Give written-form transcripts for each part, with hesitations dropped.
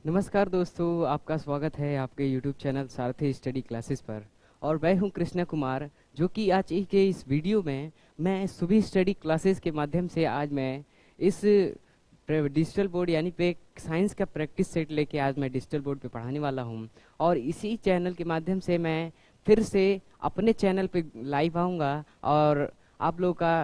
नमस्कार दोस्तों, आपका स्वागत है आपके YouTube चैनल सारथी स्टडी क्लासेस पर। और मैं हूं कृष्णा कुमार, जो कि आज के इस वीडियो में मैं सुबह स्टडी क्लासेस के माध्यम से आज मैं इस डिजिटल बोर्ड यानी पे साइंस का प्रैक्टिस सेट लेके आज मैं डिजिटल बोर्ड पे पढ़ाने वाला हूं। और इसी चैनल के माध्यम से मैं फिर से अपने चैनल पे लाइव आऊँगा और आप लोगों का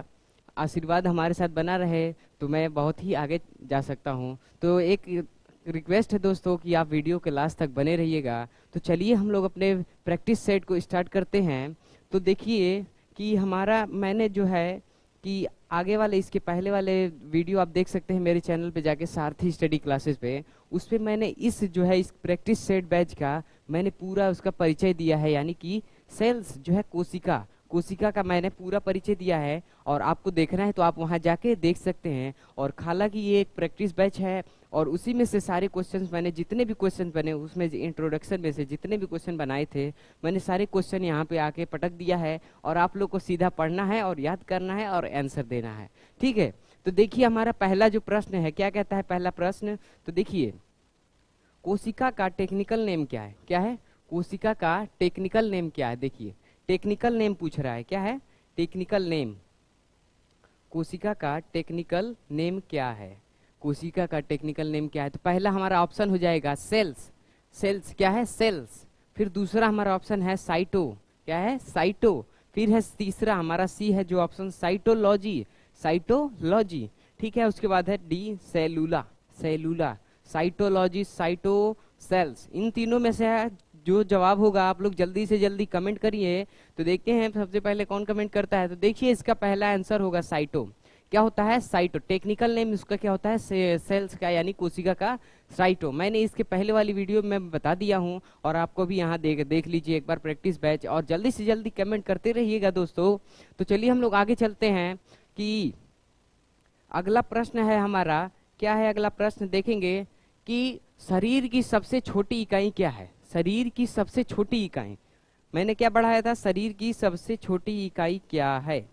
आशीर्वाद हमारे साथ बना रहे तो मैं बहुत ही आगे जा सकता हूं। तो एक रिक्वेस्ट है दोस्तों कि आप वीडियो के लास्ट तक बने रहिएगा। तो चलिए हम लोग अपने प्रैक्टिस सेट को स्टार्ट करते हैं। तो देखिए कि हमारा मैंने जो है कि आगे वाले इसके पहले वाले वीडियो आप देख सकते हैं मेरे चैनल पे जाके सारथी स्टडी क्लासेस पे। उस पे मैंने इस जो है इस प्रैक्टिस सेट बैच का मैंने पूरा उसका परिचय दिया है, यानी कि सेल्स जो है कोशिका कोशिका का मैंने पूरा परिचय दिया है। और आपको देखना है तो आप वहां जाके देख सकते हैं। और हालांकि ये एक प्रैक्टिस बैच है और उसी में से सारे क्वेश्चंस मैंने जितने भी क्वेश्चन बने उसमें इंट्रोडक्शन में से जितने भी क्वेश्चन बनाए थे मैंने सारे क्वेश्चन यहाँ पे आके पटक दिया है। और आप लोग को सीधा पढ़ना है और याद करना है और आंसर देना है, ठीक है। तो देखिए हमारा पहला जो प्रश्न है, क्या कहता है पहला प्रश्न। तो देखिए कोशिका का टेक्निकल नेम क्या है। क्या है? कोशिका का टेक्निकल नेम क्या है। देखिए टेक्निकल नेम पूछ रहा है। क्या है? Technical name. कोशिका का टेक्निकल नेम क्या है। कोशिका का टेक्निकल नेम क्या है। तो पहला हमारा ऑप्शन हो जाएगा सेल्स। सेल्स क्या है? सेल्स। फिर दूसरा हमारा ऑप्शन है साइटो। क्या है? साइटो। फिर है तीसरा हमारा सी है जो ऑप्शन साइटोलॉजी। साइटोलॉजी, ठीक है। उसके बाद है डी सेलुला। सेलुला, साइटोलॉजी, साइटो, सेल्स। इन तीनों में से है जो जवाब होगा आप लोग जल्दी से जल्दी कमेंट करिए। तो देखते हैं सबसे पहले कौन कमेंट करता है। तो देखिए इसका पहला आंसर होगा साइटो। क्या होता है? साइटो। टेक्निकल नेम उसका क्या होता है? सेल्स का यानी कोशिका का साइटो। मैंने इसके पहले वाली वीडियो में बता दिया हूं और आपको भी यहाँ देख लीजिए एक बार प्रैक्टिस बैच। और जल्दी से जल्दी कमेंट करते रहिएगा दोस्तों। तो चलिए हम लोग आगे चलते हैं कि अगला प्रश्न है हमारा। क्या है अगला प्रश्न? देखेंगे कि शरीर की सबसे छोटी इकाई क्या है। शरीर की सबसे छोटी इकाई मैंने क्या बढ़ाया था? शरीर की सबसे छोटी इकाई क्या है।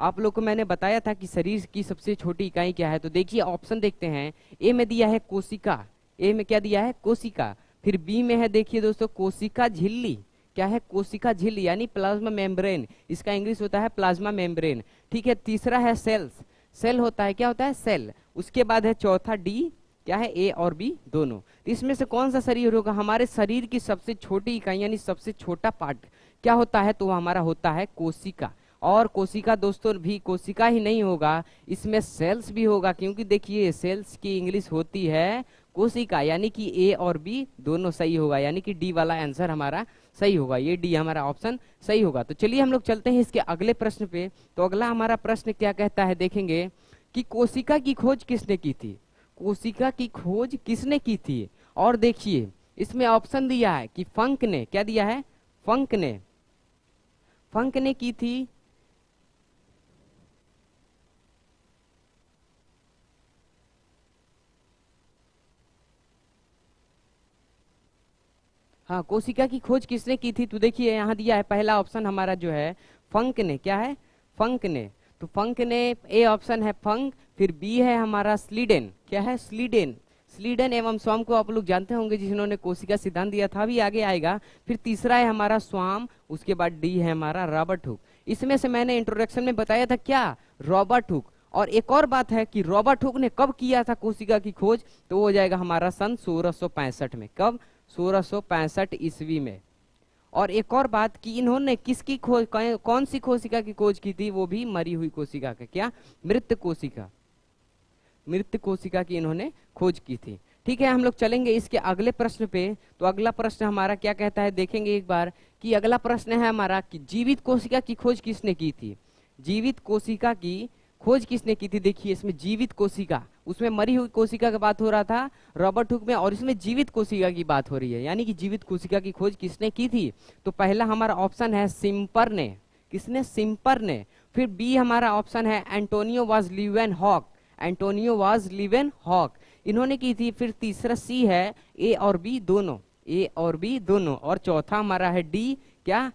आप लोग को मैंने बताया था कि शरीर की सबसे छोटी इकाई क्या है। तो देखिए ऑप्शन देखते हैं। ए में दिया है कोशिका। ए में क्या दिया है? कोशिका। फिर बी में है देखिए दोस्तों कोशिका झिल्ली। क्या है? कोशिका झिल्ली यानी प्लाज्मा मेम्ब्रेन। इसका इंग्लिश होता है प्लाज्मा मेम्ब्रेन, ठीक है। तीसरा है सेल्स। सेल होता है, क्या होता है? सेल। उसके बाद है चौथा डी। क्या है? ए और बी दोनों। तो इसमें से कौन सा शरीर होगा? हमारे शरीर की सबसे छोटी इकाई यानी सबसे छोटा पार्ट क्या होता है? तो वो हमारा होता है कोशिका। और कोशिका दोस्तों भी कोशिका ही नहीं होगा, इसमें सेल्स भी होगा, क्योंकि देखिए सेल्स की इंग्लिश होती है कोशिका। यानी कि ए और बी दोनों सही होगा, यानी कि डी वाला आंसर हमारा सही होगा। ये डी हमारा ऑप्शन सही होगा। तो चलिए हम लोग चलते हैं इसके अगले प्रश्न पे। तो अगला हमारा प्रश्न क्या कहता है, देखेंगे कि कोशिका की खोज किसने की थी। कोशिका की खोज किसने की थी। और देखिए इसमें ऑप्शन दिया है कि फंक ने। क्या दिया है? फंक ने। फंक ने की थी। हाँ, कोशिका की खोज किसने की थी। तो देखिए यहाँ दिया है पहला ऑप्शन हमारा जो है फंक ने। क्या है? फंक ने। तो फंक ने, ए ऑप्शन है फंक। फिर बी है हमारा स्लीडेन। क्या है? स्लीडेन। स्लीडन एवं स्वाम को आप लोग जानते होंगे जिन्होंने कोशिका सिद्धांत दिया था, भी आगे आएगा। फिर तीसरा है हमारा स्वाम। उसके बाद डी है हमारा रॉबर्ट हुक। इसमें से मैंने इंट्रोडक्शन में बताया था क्या? Robert Hooke. और एक और बात है कि रॉबर्ट हुक ने कब किया था कोशिका की खोज, तो वो हो जाएगा हमारा सन 1665 में। कब? 1665 ईस्वी में। और एक और बात कि इन्होंने किसकी खोज, कौन सी कोशिका की खोज की थी? वो भी मरी हुई कोशिका का। क्या? मृत कोशिका। मृत कोशिका की इन्होंने खोज की थी, ठीक है। हम लोग चलेंगे इसके अगले प्रश्न पे। तो अगला प्रश्न हमारा क्या कहता है, देखेंगे एक बार कि अगला प्रश्न है हमारा कि जीवित कोशिका की खोज किसने की थी। जीवित कोशिका की खोज किसने की थी। देखिए इसमें जीवित कोशिका, उसमें मरी हुई कोशिका की बात हो रहा था रॉबर्ट हुक में, और इसमें जीवित कोशिका की बात हो रही है, यानी कि जीवित कोशिका की खोज किसने की थी। तो पहला हमारा ऑप्शन है सिम्पर ने। किसने? सिम्पर ने। फिर बी हमारा ऑप्शन है Antonie van Leeuwenhoek. Antonie van Leeuwenhoek, इन्होंने की थी। फिर तीसरा सी है ए और बी दोनों। ए और बी दोनों। और चौथा हमारा है डी। क्या?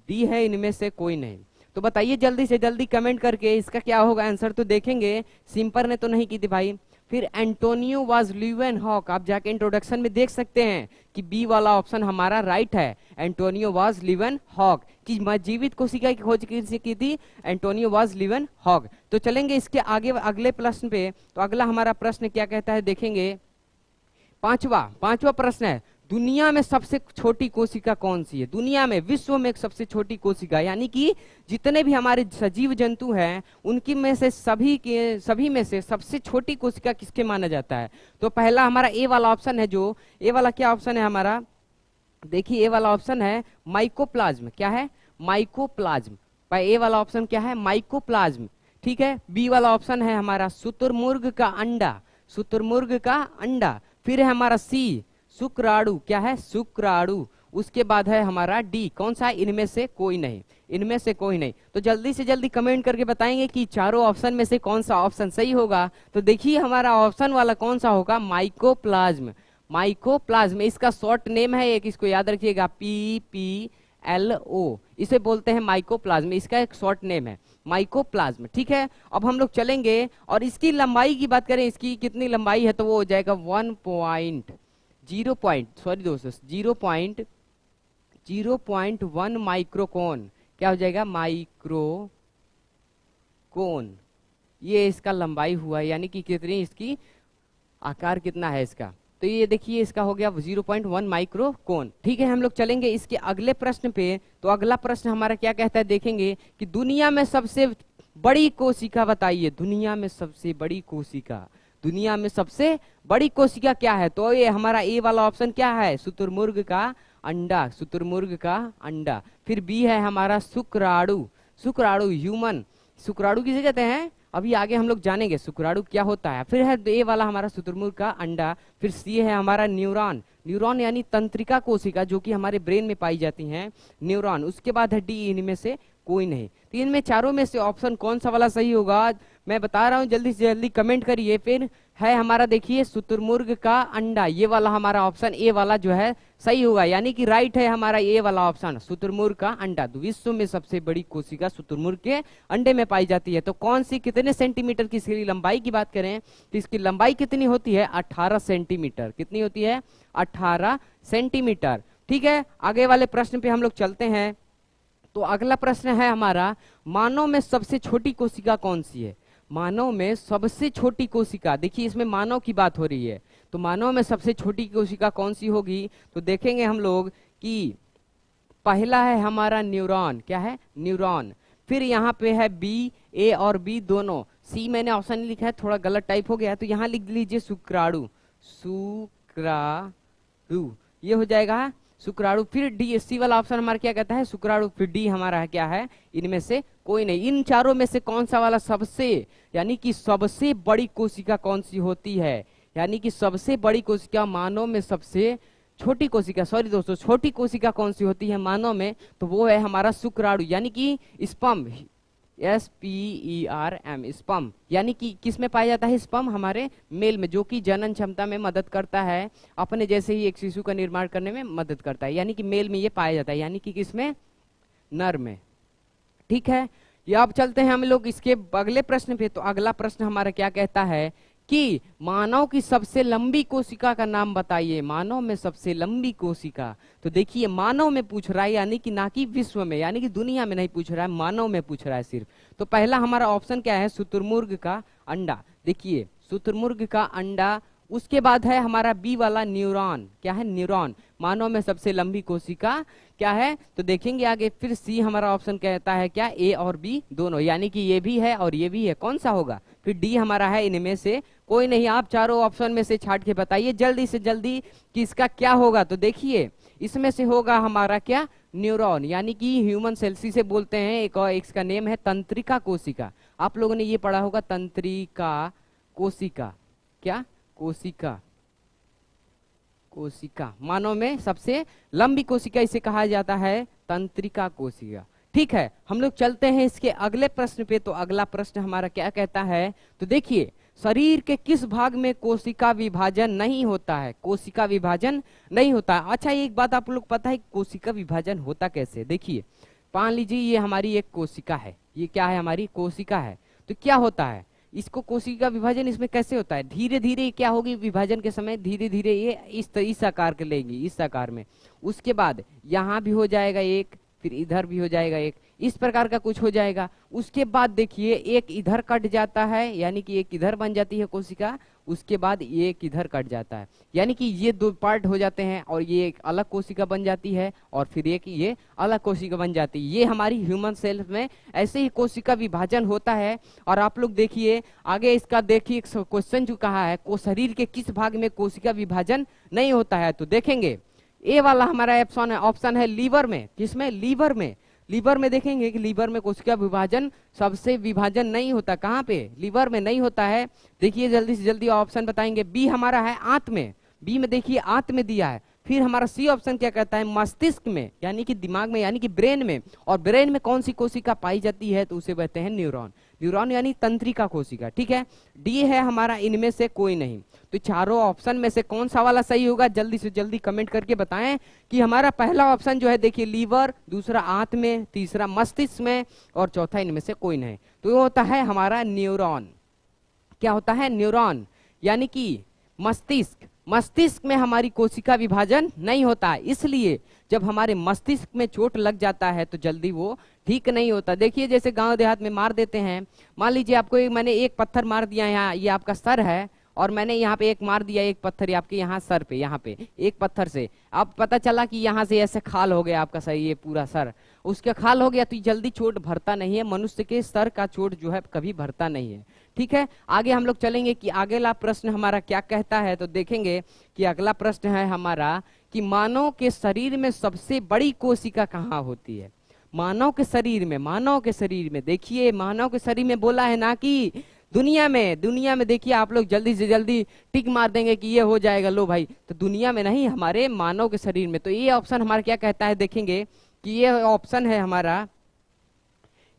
डी है इनमें से कोई नहीं। तो बताइए जल्दी से जल्दी कमेंट करके इसका क्या होगा आंसर। तो देखेंगे सिंपर ने तो नहीं की थी भाई, फिर एंटोनियो वाज ल्यूवेनहॉक, आप जाके इंट्रोडक्शन में देख सकते हैं कि बी वाला ऑप्शन हमारा राइट है, एंटोनियो वाज ल्यूवेनहॉक कि जीवित कोशिका की खोज किसने की थी, एंटोनियो वाज ल्यूवेनहॉक। तो चलेंगे इसके आगे अगले प्रश्न पे। तो अगला हमारा प्रश्न क्या कहता है देखेंगे, पांचवा प्रश्न है, दुनिया में सबसे छोटी कोशिका कौन सी है? दुनिया में, विश्व में एक सबसे छोटी कोशिका, यानी कि जितने भी हमारे सजीव जंतु हैं उनकी में से सभी में से सबसे छोटी कोशिका किसके माना जाता है? तो पहला हमारा ए वाला ऑप्शन है, जो ए वाला क्या ऑप्शन है हमारा, देखिए ए वाला ऑप्शन है माइकोप्लाज्म। क्या है? माइकोप्लाज्म। ए वाला ऑप्शन क्या है? माइकोप्लाज्म। ठीक है। बी वाला ऑप्शन है हमारा शुतुरमुर्ग का अंडा, शुतुरमुर्ग का अंडा। फिर है हमारा सी शुक्राणु। क्या है? शुक्राणु। उसके बाद है हमारा डी, कौन सा? इनमें से कोई नहीं, इनमें से कोई नहीं। तो जल्दी से जल्दी कमेंट करके बताएंगे कि चारों ऑप्शन में से कौन सा ऑप्शन सही होगा। तो देखिए हमारा ऑप्शन वाला कौन सा होगा, माइकोप्लाज्म। माइकोप्लाज्म इसका शॉर्ट नेम है एक, इसको याद रखिएगा, PPLO, इसे बोलते हैं माइकोप्लाज्म, इसका एक शॉर्ट नेम है माइकोप्लाज्म। ठीक है। अब हम लोग चलेंगे और इसकी लंबाई की बात करें, इसकी कितनी लंबाई है, तो वो हो जाएगा 0.1 माइक्रोकोन। क्या हो जाएगा? माइक्रोकोन। ये इसका लंबाई हुआ, यानी कि कितनी इसकी आकार कितना है इसका, तो ये देखिए इसका हो गया 0.1 माइक्रोकोन। ठीक है। हम लोग चलेंगे इसके अगले प्रश्न पे। तो अगला प्रश्न हमारा क्या कहता है देखेंगे कि दुनिया में सबसे बड़ी कोशिका बताइए, दुनिया में सबसे बड़ी कोशिका, दुनिया में सबसे बड़ी कोशिका क्या है? तो ये हमारा ए वाला ऑप्शन क्या है, शुतुरमुर्ग का अंडा, शुतुरमुर्ग का अंडा। फिर बी है हमारा शुक्राणु, शुक्राणु ह्यूमन, शुक्राणु किसे कहते हैं अभी आगे हम लोग जानेंगे शुक्राणु क्या होता है। फिर है ए वाला हमारा शुतुरमुर्ग का अंडा। फिर सी है हमारा न्यूरॉन, न्यूरॉन यानी तंत्रिका कोशिका जो कि हमारे ब्रेन में पाई जाती हैं, न्यूरॉन। उसके बाद है डी, इनमें से कोई नहीं। तो इनमें चारों में से ऑप्शन कौन सा वाला सही होगा मैं बता रहा हूं, जल्दी से जल्दी कमेंट करिए। फिर है हमारा देखिए शुतुरमुर्ग का अंडा, ये वाला हमारा ऑप्शन ए वाला जो है सही होगा, यानी कि राइट है हमारा ए वाला ऑप्शन, शुतुरमुर्ग का अंडा। तो विश्व में सबसे बड़ी कोशिका शुतुरमुर्ग के अंडे में पाई जाती है। तो कौन सी, कितने सेंटीमीटर की इसकी लंबाई की बात करें तो इसकी लंबाई कितनी होती है, 18 सेंटीमीटर। कितनी होती है? 18 सेंटीमीटर। ठीक है। आगे वाले प्रश्न पे हम लोग चलते हैं। तो अगला प्रश्न है हमारा, मानव में सबसे छोटी कोशिका कौन सी है? मानव में सबसे छोटी कोशिका, देखिए इसमें मानव की बात हो रही है, तो मानव में सबसे छोटी कोशिका कौन सी होगी? तो देखेंगे हम लोग कि पहला है हमारा न्यूरॉन। क्या है? न्यूरॉन। फिर यहाँ पे है बी, ए और बी दोनों। सी मैंने ऑप्शन लिखा है, थोड़ा गलत टाइप हो गया है, तो यहाँ लिख लीजिए शुक्राणु, शुक्राणु, ये हो जाएगा शुक्राणु। फिर डी, सी वाला ऑप्शन हमारा क्या कहता है, शुक्राणु। फिर डी हमारा है क्या है, इनमें से कोई नहीं। इन चारों में से कौन सा वाला सबसे, यानी कि सबसे बड़ी कोशिका कौन सी होती है, यानी कि सबसे बड़ी कोशिका मानव में सबसे छोटी कोशिका, सॉरी दोस्तों, छोटी कोशिका कौन सी होती है मानव में, तो वो है हमारा शुक्राणु, यानी कि स्पर्म, SPERM, स्पर्म। यानी कि किस में पाया जाता है स्पर्म? हमारे मेल में, जो कि जनन क्षमता में मदद करता है, अपने जैसे ही एक शिशु का निर्माण करने में मदद करता है, यानी कि मेल में ये पाया जाता है, यानी कि किसमें? नर में। ठीक है। ये अब चलते हैं हम लोग इसके अगले प्रश्न पे। तो अगला प्रश्न हमारा क्या कहता है कि मानव की सबसे लंबी कोशिका का नाम बताइए, मानव में सबसे लंबी कोशिका। तो देखिए मानव में पूछ रहा है, यानी कि ना कि विश्व में, यानी कि दुनिया में नहीं पूछ रहा है, मानव में पूछ रहा है सिर्फ। तो पहला हमारा ऑप्शन क्या है, शुतुरमुर्ग का अंडा। देखिए शुतुरमुर्ग का अंडा। उसके बाद है हमारा बी वाला न्यूरॉन। क्या है? न्यूरॉन। मानव में सबसे लंबी कोशिका क्या है, तो देखेंगे आगे। फिर सी हमारा ऑप्शन कहता है क्या, ए और बी दोनों, यानी कि ये भी है और ये भी है, कौन सा होगा? फिर डी हमारा है इनमें से कोई नहीं। आप चारों ऑप्शन में से छाट के बताइए जल्दी से जल्दी कि इसका क्या होगा। तो देखिए इसमें से होगा हमारा क्या, न्यूरॉन, यानी कि ह्यूमन सेल, से बोलते हैं। एक और इसका नेम है तंत्रिका कोशिका। आप लोगों ने ये पढ़ा होगा, तंत्रिका कोशिका। क्या? कोशिका, कोशिका। मानव में सबसे लंबी कोशिका इसे कहा जाता है तंत्रिका कोशिका। ठीक है। हम लोग चलते हैं इसके अगले प्रश्न पे। तो अगला प्रश्न हमारा क्या कहता है, तो देखिए शरीर के किस भाग में कोशिका विभाजन नहीं होता है? कोशिका विभाजन नहीं होता है। अच्छा एक बात आप लोग पता है कोशिका विभाजन होता कैसे? देखिए मान लीजिए ये हमारी एक कोशिका है, ये क्या है, हमारी कोशिका है। तो क्या होता है, इसको कोशिका विभाजन इसमें कैसे होता है, धीरे धीरे क्या होगी विभाजन के समय, धीरे धीरे ये इस आकार के लेंगी, इस आकार में। उसके बाद यहाँ भी हो जाएगा एक, फिर इधर भी हो जाएगा एक, इस प्रकार का कुछ हो जाएगा। उसके बाद देखिए एक इधर कट जाता है, यानी कि एक इधर बन जाती है कोशिका, उसके बाद ये एक इधर कट जाता है, यानी कि ये दो पार्ट हो जाते हैं और ये एक अलग कोशिका बन जाती है और फिर एक ये अलग कोशिका बन जाती है। ये हमारी ह्यूमन सेल्स में ऐसे ही कोशिका विभाजन होता है। और आप लोग देखिए आगे इसका, देखिए क्वेश्चन जो कहा है को शरीर के किस भाग में कोशिका विभाजन नहीं होता है, तो देखेंगे ए वाला हमारा ऑप्शन है लीवर में। किसमें, लीवर में। लीवर में देखेंगे कि लीवर में कोशिका विभाजन सबसे विभाजन नहीं होता, कहाँ पे, लीवर में नहीं होता है। देखिए जल्दी से जल्दी ऑप्शन बताएंगे। बी हमारा है आंत में, बी में देखिए आंत में दिया है। फिर हमारा सी ऑप्शन क्या कहता है, मस्तिष्क में, यानी कि दिमाग में, यानी कि ब्रेन में। और ब्रेन में कौन सी कोशिका पाई जाती है, तो उसे कहते हैं न्यूरॉन। न्यूरॉन यानी तंत्रिका कोशिका, ठीक है। डी है हमारा इनमें से कोई नहीं। तो चारों ऑप्शन में से कौन सा वाला सही होगा, जल्दी से जल्दी कमेंट करके बताएं कि हमारा पहला ऑप्शन जो है देखिए लीवर, दूसरा आंत में, तीसरा मस्तिष्क में और चौथा इनमें से कोई नहीं। तो ये होता है हमारा न्यूरॉन। क्या होता है, न्यूरॉन, यानी कि मस्तिष्क। मस्तिष्क में हमारी कोशिका विभाजन नहीं होता है, इसलिए जब हमारे मस्तिष्क में चोट लग जाता है तो जल्दी वो ठीक नहीं होता। देखिए जैसे गांव देहात में मार देते हैं, मान लीजिए आपको मैंने एक पत्थर मार दिया, यहाँ ये आपका सर है और मैंने यहाँ पे एक मार दिया, एक पत्थर आपके यहाँ सर पे, यहाँ पे एक पत्थर से, अब पता चला कि यहाँ से ऐसे खाल हो गया आपका सर, ये पूरा सर उसका खाल हो गया, तो जल्दी चोट भरता नहीं है। मनुष्य के सर का चोट जो है कभी भरता नहीं है, ठीक है। आगे हम लोग चलेंगे कि अगला प्रश्न हमारा क्या कहता है, तो देखेंगे कि अगला प्रश्न है हमारा कि मानव के शरीर में सबसे बड़ी कोशिका कहाँ होती है। मानव के शरीर में, मानव के शरीर में, देखिए मानव के शरीर में बोला है ना कि दुनिया में। दुनिया में देखिए आप लोग जल्दी से जल्दी टिक मार देंगे कि ये हो जाएगा, लो भाई, तो दुनिया में नहीं, हमारे मानव के शरीर में। तो ये ऑप्शन हमारा क्या कहता है, देखेंगे कि ये ऑप्शन है हमारा,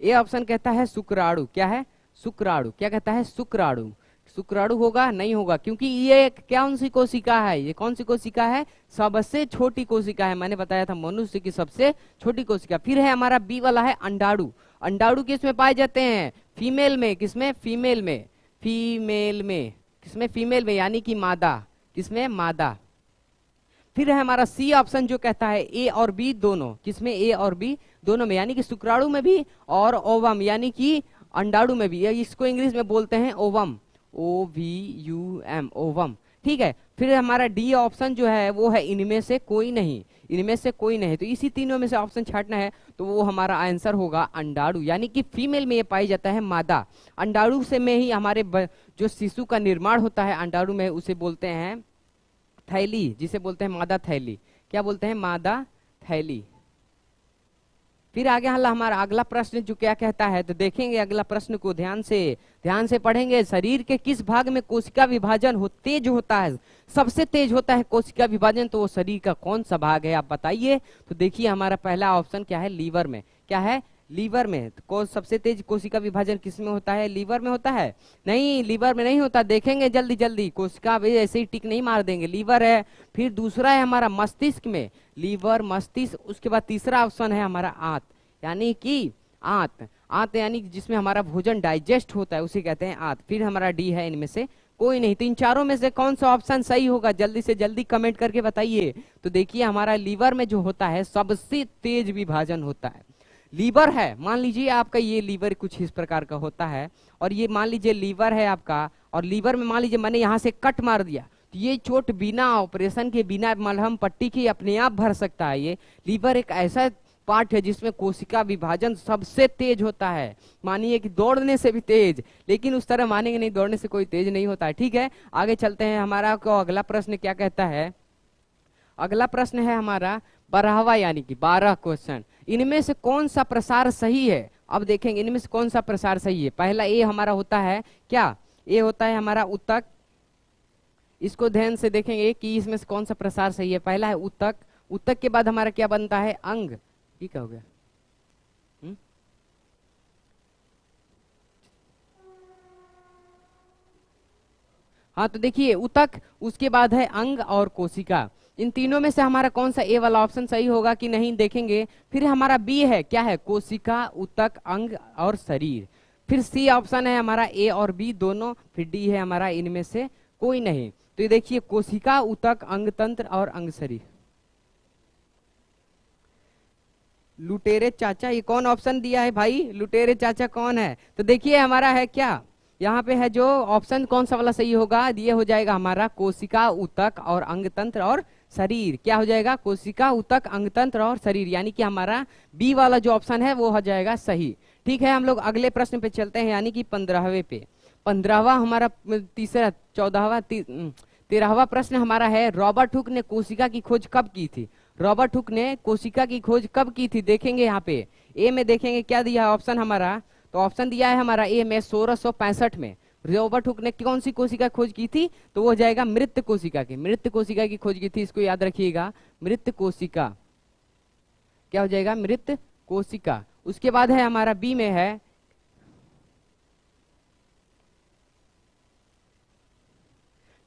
ये ऑप्शन कहता है शुक्राणु। क्या है, शुक्राणु। क्या कहता है, शुक्राणु। शुक्राणु होगा, नहीं होगा, क्योंकि ये कौन सी कोशिका है, ये कौन सी कोशिका है, सबसे छोटी कोशिका है। मैंने बताया था मनुष्य की सबसे छोटी कोशिका। फिर है हमारा बी वाला है अंडाणु। अंडाणु किसमें पाए जाते हैं, फीमेल में। किसमें, फीमेल में। फीमेल में, किसमें, फीमेल में, यानी कि मादा। किसमें, मादा। फिर है हमारा सी ऑप्शन जो कहता है ए और बी दोनों। किसमें, ए और बी दोनों में, यानी कि शुक्राणु में भी और ओवम यानी कि अंडाणु में भी। इसको इंग्लिश में बोलते हैं ओवम, OVUM, ओवम, ठीक है। फिर हमारा डी ऑप्शन जो है वो है इनमें से कोई नहीं। इनमें से कोई नहीं, तो इसी तीनों में से ऑप्शन छांटना है, तो वो हमारा आंसर होगा अंडाणु, यानी कि फीमेल में ये पाई जाता है मादा। अंडाणु से में ही हमारे जो शिशु का निर्माण होता है अंडाणु में, उसे बोलते हैं थैली, जिसे बोलते हैं मादा थैली। क्या बोलते हैं, मादा थैली। फिर आगे हमारा अगला प्रश्न जो क्या कहता है, तो देखेंगे अगला प्रश्न को ध्यान से पढ़ेंगे। शरीर के किस भाग में कोशिका विभाजन तेज होता है, सबसे तेज होता है कोशिका विभाजन, तो वो शरीर का कौन सा भाग है, आप बताइए। तो देखिए हमारा पहला ऑप्शन क्या है, लीवर में। क्या है, लीवर में। तो सबसे तेज कोशिका विभाजन किसमें होता है, लीवर में होता है। नहीं, लीवर में नहीं होता, देखेंगे जल्दी जल्दी, कोशिका ऐसे ही टिक नहीं मार देंगे, लीवर है। फिर दूसरा है हमारा मस्तिष्क में, लीवर, मस्तिष्क। उसके बाद तीसरा ऑप्शन है हमारा आंत, यानी कि आंत। आंत यानी जिसमें हमारा भोजन डाइजेस्ट होता है, उसे कहते हैं आंत। फिर हमारा डी है इनमें से कोई नहीं। तो इन चारों में से कौन सा ऑप्शन सही होगा, जल्दी से जल्दी कमेंट करके बताइए। तो देखिए हमारा लीवर में जो होता है सबसे तेज विभाजन होता है। लीवर है, मान लीजिए आपका ये लीवर कुछ इस प्रकार का होता है, और ये मान लीजिए लीवर है आपका, और लीवर में मान लीजिए मैंने यहाँ से कट मार दिया, तो ये चोट बिना ऑपरेशन के, बिना मलहम पट्टी के अपने आप भर सकता है। ये लीवर एक ऐसा पार्ट है जिसमें कोशिका विभाजन सबसे तेज होता है। मानिए कि दौड़ने से भी तेज, लेकिन उस तरह मानेंगे नहीं, दौड़ने से कोई तेज नहीं होता है, ठीक है। आगे चलते हैं, हमारा को अगला प्रश्न क्या कहता है। अगला प्रश्न है हमारा 12वां, यानी कि 12 क्वेश्चन। इनमें से कौन सा प्रसार सही है, अब देखेंगे इनमें से कौन सा प्रसार सही है। पहला ए हमारा होता है, क्या, ए होता है हमारा उत्तक। इसको ध्यान से देखेंगे कि इसमें से कौन सा प्रसार सही है। पहला है उत्तक। उत्तक के बाद हमारा क्या बनता है, अंग। ठीक हो गया, हाँ। तो देखिए उत्तक, उसके बाद है अंग और कोशिका। इन तीनों में से हमारा कौन सा ए वाला ऑप्शन सही होगा कि नहीं, देखेंगे। फिर हमारा बी है, क्या है, कोशिका, उत्तक, अंग और शरीर। फिर सी ऑप्शन है हमारा ए और बी दोनों, फिर डी है हमारा इनमें से कोई नहीं। तो ये देखिए कोशिका, ऊतक, अंगतंत्र और अंग शरीर। लुटेरे चाचा, ये कौन ऑप्शन दिया है भाई? लुटेरे चाचा कौन है? तो देखिए हमारा है क्या, यहाँ पे है जो ऑप्शन कौन सा वाला सही होगा, ये हो जाएगा हमारा कोशिका, ऊतक और अंगतंत्र और शरीर। क्या हो जाएगा? कोशिका, ऊतक, अंगतंत्र और शरीर, यानी कि हमारा बी वाला जो ऑप्शन है वो हो जाएगा सही। ठीक है, हम लोग अगले प्रश्न पे चलते हैं, यानी कि 15वें पे। 15वां हमारा तीसरा 13वां प्रश्न हमारा है, रॉबर्ट हुक ने कोशिका की खोज कब की थी? रॉबर्ट हुक ने कोशिका की खोज कब की थी? देखेंगे यहाँ पे ए में, देखेंगे क्या दिया है ऑप्शन हमारा। तो ऑप्शन दिया है हमारा ए में 1665 में रॉबर्ट हुक ने कौन सी कोशिका खोज की थी? तो वो हो जाएगा मृत कोशिका की। मृत कोशिका की खोज की थी, इसको याद रखिएगा, मृत कोशिका। क्या हो जाएगा? मृत कोशिका। उसके बाद है हमारा बी में है,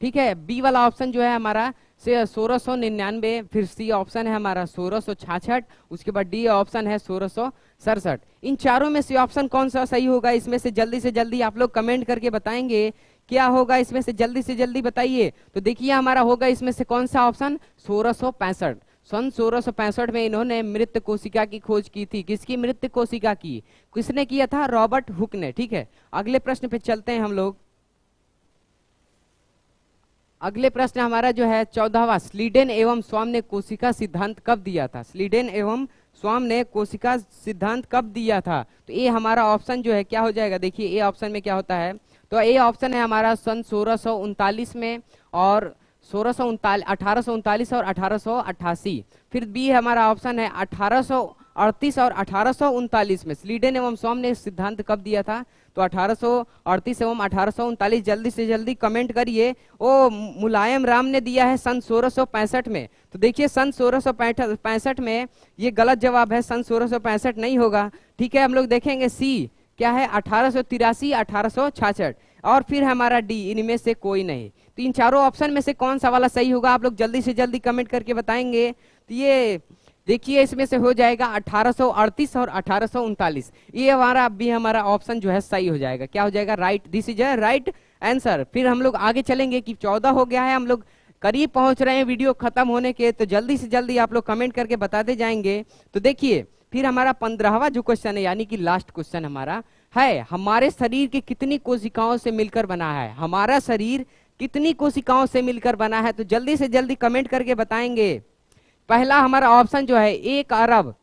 ठीक है, बी वाला ऑप्शन जो है हमारा से 1699, फिर सी ऑप्शन है हमारा 1666, उसके बाद डी ऑप्शन है 1667। इन चारों में से ऑप्शन कौन सा सही होगा? इसमें से जल्दी आप लोग कमेंट करके बताएंगे क्या होगा, इसमें से जल्दी बताइए। तो देखिए हमारा होगा इसमें से कौन सा ऑप्शन? 1665। सन 1665 में इन्होंने मृत कोशिका की खोज की थी। किसकी? मृत कोशिका की। किसने किया था? रॉबर्ट हुक ने। ठीक है, अगले प्रश्न पे चलते हैं हम लोग। अगले प्रश्न हमारा जो है 14वां, स्लीडेन एवं स्वाम ने कोशिका सिद्धांत कब दिया था? स्लीडेन एवं स्वाम ने कोशिका सिद्धांत कब दिया था? तो ये हमारा ऑप्शन जो है क्या हो जाएगा? देखिए ए ऑप्शन में क्या होता है, तो ए ऑप्शन है हमारा सन 1639 में और 1839 और 1888। फिर बी हमारा ऑप्शन है 1838 और 1839 में। स्लीडेन एवं स्वाम ने सिद्धांत कब दिया था? तो 1838 एवं 1839। जल्दी से जल्दी कमेंट करिए। ओ मुलायम राम ने दिया है सन 1665 में। तो देखिए सन 1665 में, ये गलत जवाब है, सन 1665 नहीं होगा। ठीक है, हम लोग देखेंगे सी क्या है, 1883, 1866 और फिर हमारा डी, इनमें से कोई नहीं। तो इन चारों ऑप्शन में से कौन सा वाला सही होगा, आप लोग जल्दी से जल्दी कमेंट करके बताएंगे। तो ये देखिए इसमें से हो जाएगा 1838 और 1839। ये हमारा भी हमारा ऑप्शन जो है सही हो जाएगा। क्या हो जाएगा? Right, this is a right answer. फिर हम लोग आगे चलेंगे कि 14 हो गया है, हम लोग करीब पहुंच रहे हैं वीडियो खत्म होने के। तो जल्दी से जल्दी आप लोग कमेंट करके बताते जाएंगे। तो देखिए फिर हमारा 15वां जो क्वेश्चन है, यानी कि लास्ट क्वेश्चन हमारा है, हमारे शरीर के कितनी कोशिकाओं से मिलकर बना है? हमारा शरीर कितनी कोशिकाओं से मिलकर बना है? तो जल्दी से जल्दी कमेंट करके बताएंगे। पहला हमारा ऑप्शन जो है 1 अरब।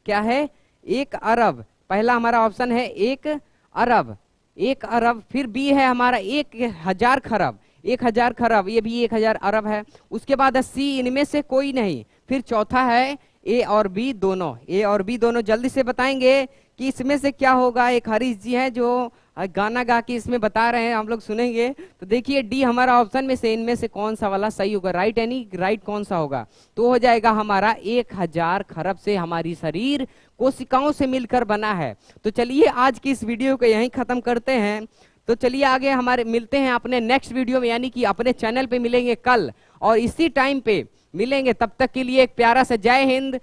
क्या है? 1 अरब। पहला हमारा ऑप्शन है 1 अरब, 1 अरब। फिर बी है हमारा 1000 खरब, 1000 खरब, ये भी 1000 अरब है। उसके बाद सी, इनमें से कोई नहीं। फिर चौथा है ए और बी दोनों, ए और बी दोनों। जल्दी से बताएंगे कि इसमें से क्या होगा। एक हरीश जी हैं जो गाना गा के इसमें बता रहे हैं, हम लोग सुनेंगे। तो देखिए डी हमारा ऑप्शन में से इनमें से कौन सा वाला सही होगा, राइट यानी राइट कौन सा होगा? तो हो जाएगा हमारा 1000 खरब से हमारी शरीर कोशिकाओं से मिलकर बना है। तो चलिए आज की इस वीडियो को यहीं खत्म करते हैं। तो चलिए आगे हमारे मिलते हैं अपने नेक्स्ट वीडियो में, यानी कि अपने चैनल पे मिलेंगे कल और इसी टाइम पे मिलेंगे। तब तक के लिए एक प्यारा सा जय हिंद,